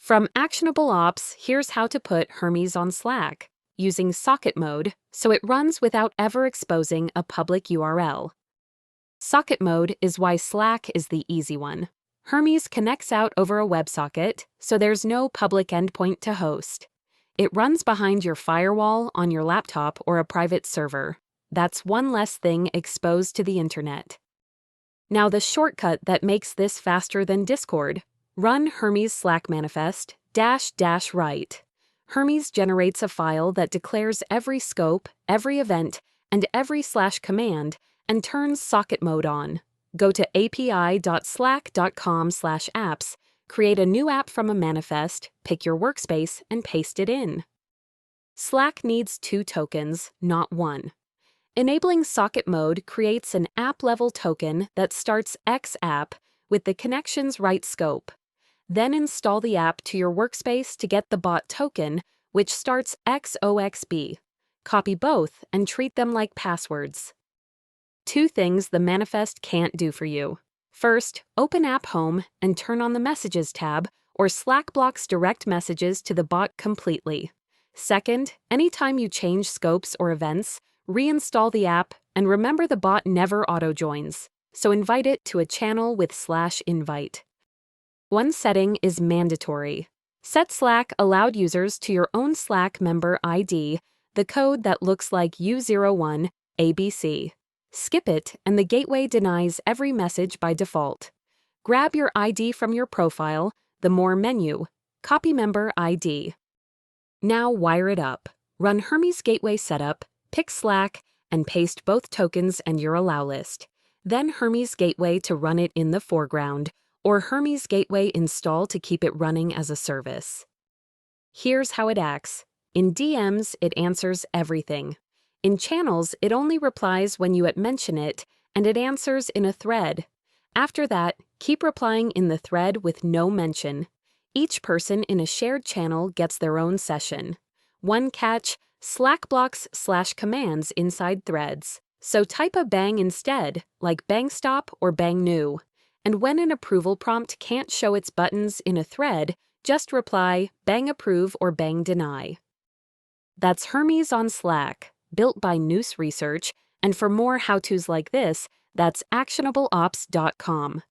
From ActionableOps, here's how to put Hermes on Slack, using socket mode so it runs without ever exposing a public URL. Socket mode is why Slack is the easy one. Hermes connects out over a WebSocket, so there's no public endpoint to host. It runs behind your firewall on your laptop or a private server. That's one less thing exposed to the internet. Now the shortcut that makes this faster than Discord. Run Hermes Slack manifest --write. Hermes generates a file that declares every scope, every event, and every /command and turns socket mode on. Go to api.slack.com/apps, create a new app from a manifest, pick your workspace, and paste it in. Slack needs 2 tokens, not 1. Enabling socket mode creates an app-level token that starts X-app with the connection's right scope. Then install the app to your workspace to get the bot token, which starts XOXB. Copy both and treat them like passwords. 2 things the manifest can't do for you. First, open App Home and turn on the Messages tab, or Slack blocks direct messages to the bot completely. Second, anytime you change scopes or events, reinstall the app and remember the bot never auto-joins, so invite it to a channel with /invite. One setting is mandatory. Set Slack allowed users to your own Slack member ID, the code that looks like U01 ABC. Skip it, and the gateway denies every message by default. Grab your ID from your profile, the More menu, copy member ID. Now wire it up. Run Hermes Gateway Setup, pick Slack, and paste both tokens and your allow list. Then Hermes Gateway to run it in the foreground, or Hermes Gateway install to keep it running as a service. Here's how it acts. In DMs, it answers everything. In channels, it only replies when you mention it, and it answers in a thread. After that, keep replying in the thread with no mention. Each person in a shared channel gets their own session. One catch, Slack blocks /commands inside threads. So type a bang instead, like bang stop or bang new. And when an approval prompt can't show its buttons in a thread, just reply bang approve or bang deny. That's Hermes on Slack, built by Nous Research, and for more how-tos like this, that's ActionableOps.com.